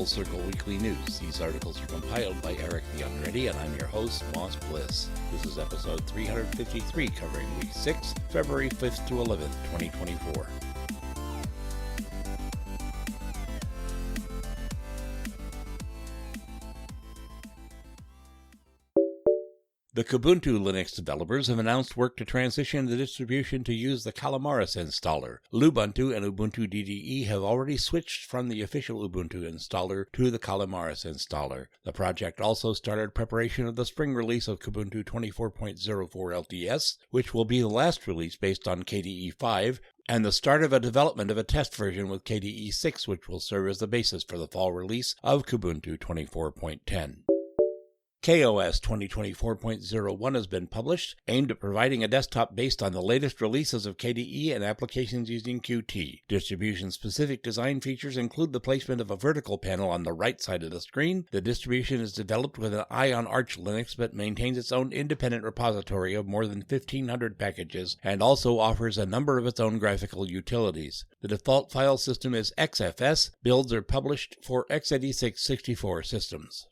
Full Circle Weekly News. These articles are compiled by Eric the Unready, and I'm your host, Moss Bliss. This is episode 353, covering week 6, February 5th to 11th, 2024. The Kubuntu Linux developers have announced work to transition the distribution to use the Calamares installer. Lubuntu and Ubuntu DDE have already switched from the official Ubuntu installer to the Calamares installer. The project also started preparation of the spring release of Kubuntu 24.04 LTS, which will be the last release based on KDE 5, and the start of a development of a test version with KDE 6, which will serve as the basis for the fall release of Kubuntu 24.10. KOS 2024.01 has been published, aimed at providing a desktop based on the latest releases of KDE and applications using Qt. Distribution-specific design features include the placement of a vertical panel on the right side of the screen. The distribution is developed with an eye on Arch Linux, but maintains its own independent repository of more than 1,500 packages, and also offers a number of its own graphical utilities. The default file system is XFS. Builds are published for x86 64 systems.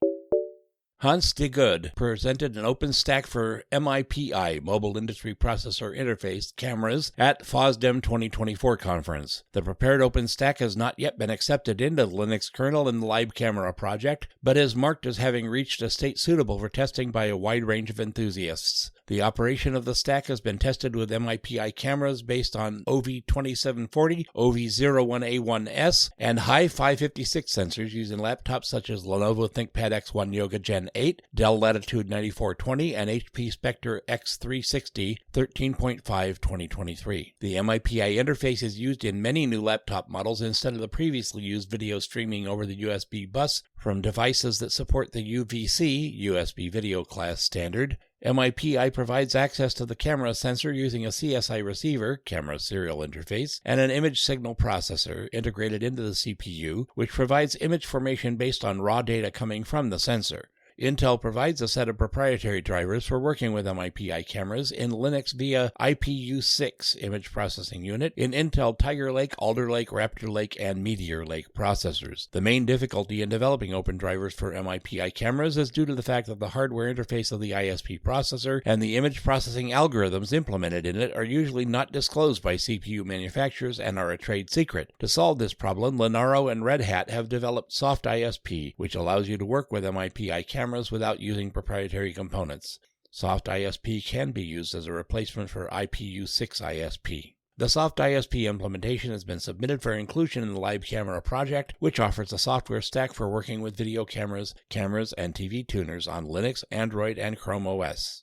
Hans de Good presented an OpenStack for MIPI, Mobile Industry Processor Interface, cameras at FOSDEM 2024 conference. The prepared OpenStack has not yet been accepted into the Linux kernel in the LibCamera project, but is marked as having reached a state suitable for testing by a wide range of enthusiasts. The operation of the stack has been tested with MIPI cameras based on OV2740, OV01A1S, and High 556 sensors using laptops such as Lenovo ThinkPad X1 Yoga Gen 8, Dell Latitude 9420, and HP Spectre X360 13.5 2023. The MIPI interface is used in many new laptop models instead of the previously used video streaming over the USB bus from devices that support the UVC, USB Video Class standard. MIPI provides access to the camera sensor using a CSI receiver, camera serial interface, and an image signal processor integrated into the CPU, which provides image formation based on raw data coming from the sensor. Intel provides a set of proprietary drivers for working with MIPI cameras in Linux via IPU6 image processing unit in Intel Tiger Lake, Alder Lake, Raptor Lake, and Meteor Lake processors. The main difficulty in developing open drivers for MIPI cameras is due to the fact that the hardware interface of the ISP processor and the image processing algorithms implemented in it are usually not disclosed by CPU manufacturers and are a trade secret. To solve this problem, Linaro and Red Hat have developed Soft ISP, which allows you to work with MIPI cameras without using proprietary components. Soft ISP can be used as a replacement for IPU6 ISP. The Soft ISP implementation has been submitted for inclusion in the LibCamera project, which offers a software stack for working with video cameras, and TV tuners on Linux, Android, and Chrome OS.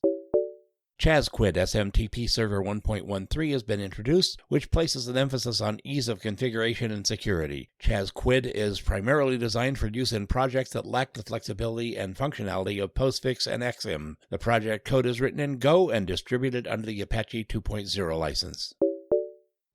ChazQuid SMTP Server 1.13 has been introduced, which places an emphasis on ease of configuration and security. ChazQuid is primarily designed for use in projects that lack the flexibility and functionality of PostFix and XIM. The project code is written in Go and distributed under the Apache 2.0 license.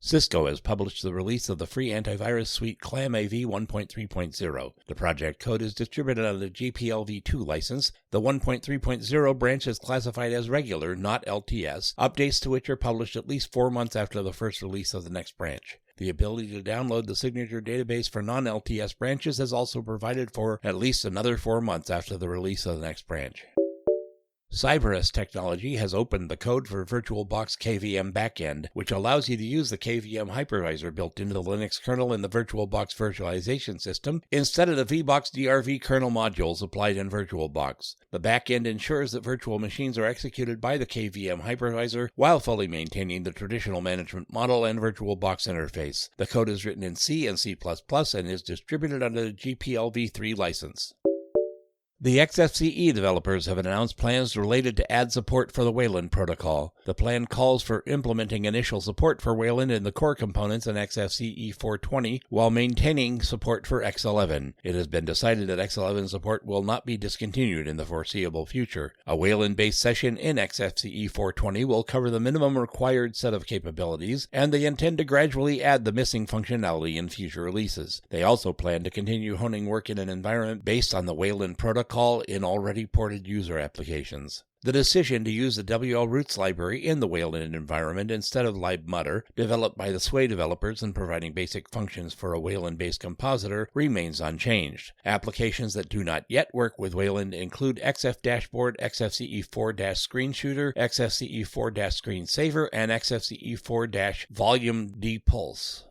Cisco has published the release of the free antivirus suite ClamAV 1.3.0. The project code is distributed under the GPLv2 license. The 1.3.0 branch is classified as regular, not LTS, updates to which are published at least 4 months after the first release of the next branch. The ability to download the signature database for non-LTS branches is also provided for at least another 4 months after the release of the next branch. Cyberus Technology has opened the code for VirtualBox KVM backend, which allows you to use the KVM hypervisor built into the Linux kernel in the VirtualBox virtualization system instead of the VBox DRV kernel modules applied in VirtualBox. The backend ensures that virtual machines are executed by the KVM hypervisor while fully maintaining the traditional management model and VirtualBox interface. The code is written in C and C++ and is distributed under the GPLv3 license. The XFCE developers have announced plans related to add support for the Wayland protocol. The plan calls for implementing initial support for Wayland in the core components in XFCE 420 while maintaining support for X11. It has been decided that X11 support will not be discontinued in the foreseeable future. A Wayland-based session in XFCE 420 will cover the minimum required set of capabilities, and they intend to gradually add the missing functionality in future releases. They also plan to continue honing work in an environment based on the Wayland protocol call in already ported user applications. The decision to use the WL-Roots library in the Wayland environment instead of libmutter, developed by the Sway developers and providing basic functions for a Wayland-based compositor, remains unchanged. Applications that do not yet work with Wayland include XF Dashboard, XFCE4-Screen Shooter, XFCE4-Screen Saver, and XFCE4-Volume Depulse.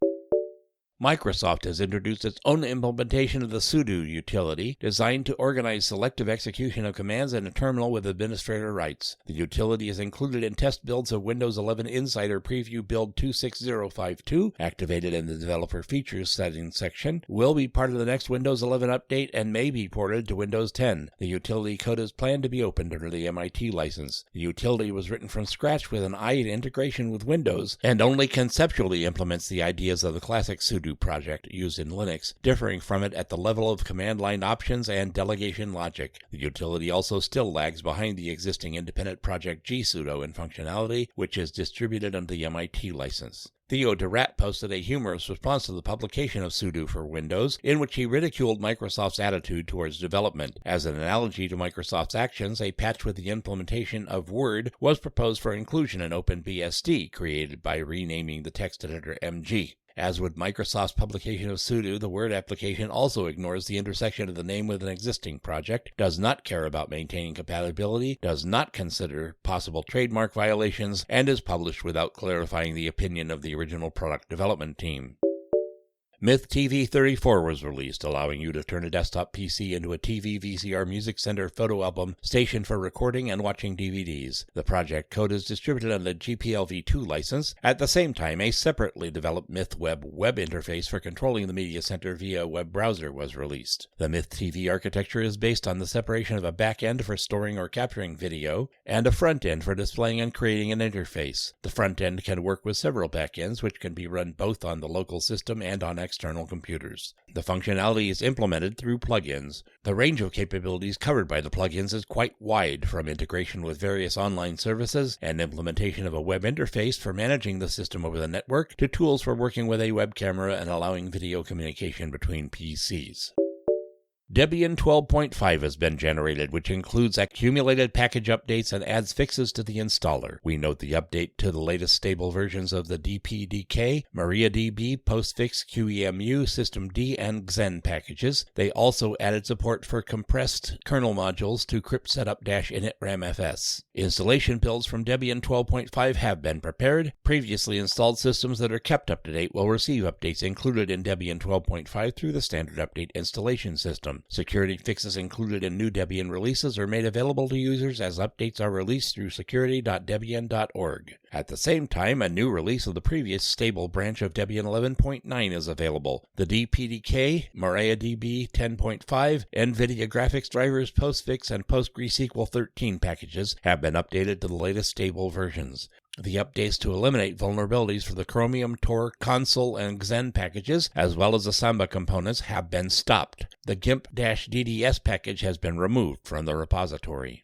Microsoft has introduced its own implementation of the sudo utility, designed to organize selective execution of commands in a terminal with administrator rights. The utility is included in test builds of Windows 11 Insider Preview Build 26052, activated in the Developer Features Settings section, will be part of the next Windows 11 update, and may be ported to Windows 10. The utility code is planned to be opened under the MIT license. The utility was written from scratch with an eye to integration with Windows, and only conceptually implements the ideas of the classic sudo project used in Linux, differing from it at the level of command line options and delegation logic. The utility also still lags behind the existing independent project gsudo in functionality, which is distributed under the MIT license. Theo DeRat posted a humorous response to the publication of sudo for Windows, in which he ridiculed Microsoft's attitude towards development. As an analogy to Microsoft's actions, a patch with the implementation of Word was proposed for inclusion in OpenBSD, created by renaming the text editor MG. As with Microsoft's publication of sudo, the Word application also ignores the intersection of the name with an existing project, does not care about maintaining compatibility, does not consider possible trademark violations, and is published without clarifying the opinion of the original product development team. Myth TV34 was released, allowing you to turn a desktop PC into a TV VCR Music Center photo album station for recording and watching DVDs. The project code is distributed on the GPLv2 license. At the same time, a separately developed MythWeb web interface for controlling the media center via a web browser was released. The Myth TV architecture is based on the separation of a back-end for storing or capturing video and a front-end for displaying and creating an interface. The front-end can work with several back-ends, which can be run both on the local system and on external computers. The functionality is implemented through plugins. The range of capabilities covered by the plugins is quite wide, from integration with various online services and implementation of a web interface for managing the system over the network to tools for working with a web camera and allowing video communication between PCs. Debian 12.5 has been generated, which includes accumulated package updates and adds fixes to the installer. We note the update to the latest stable versions of the DPDK, MariaDB, Postfix, QEMU, Systemd, and Xen packages. They also added support for compressed kernel modules to cryptsetup-initramfs. Installation builds from Debian 12.5 have been prepared. Previously installed systems that are kept up to date will receive updates included in Debian 12.5 through the standard update installation system. Security fixes included in new Debian releases are made available to users as updates are released through security.debian.org. At the same time, a new release of the previous stable branch of Debian 11.9 is available. The DPDK, MariaDB 10.5, NVIDIA graphics drivers, Postfix, and PostgreSQL 13 packages have been updated to the latest stable versions. The updates to eliminate vulnerabilities for the Chromium, Tor, Console, and Xen packages, as well as the Samba components, have been stopped. The GIMP-DDS package has been removed from the repository.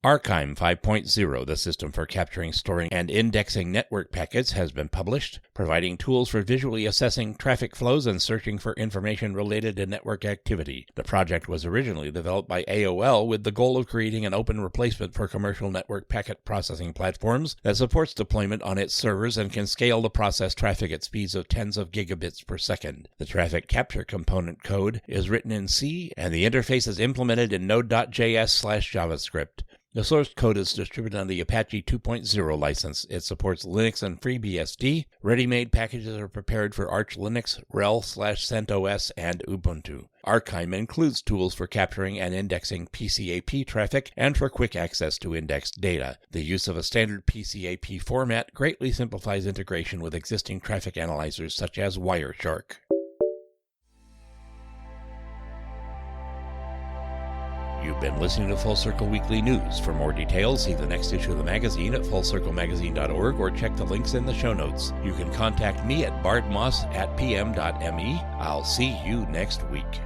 Archime 5.0, the system for capturing, storing, and indexing network packets, has been published, providing tools for visually assessing traffic flows and searching for information related to network activity. The project was originally developed by AOL with the goal of creating an open replacement for commercial network packet processing platforms that supports deployment on its servers and can scale to process traffic at speeds of tens of gigabits per second. The traffic capture component code is written in C, and the interface is implemented in Node.js/JavaScript. The source code is distributed on the Apache 2.0 license. It supports Linux and FreeBSD. Ready-made packages are prepared for Arch Linux, RHEL/CentOS, and Ubuntu. Archime includes tools for capturing and indexing PCAP traffic and for quick access to indexed data. The use of a standard PCAP format greatly simplifies integration with existing traffic analyzers such as Wireshark. You've been listening to Full Circle Weekly News. For more details, see the next issue of the magazine at fullcirclemagazine.org or check the links in the show notes. You can contact me at bardmoss@pm.me. I'll see you next week.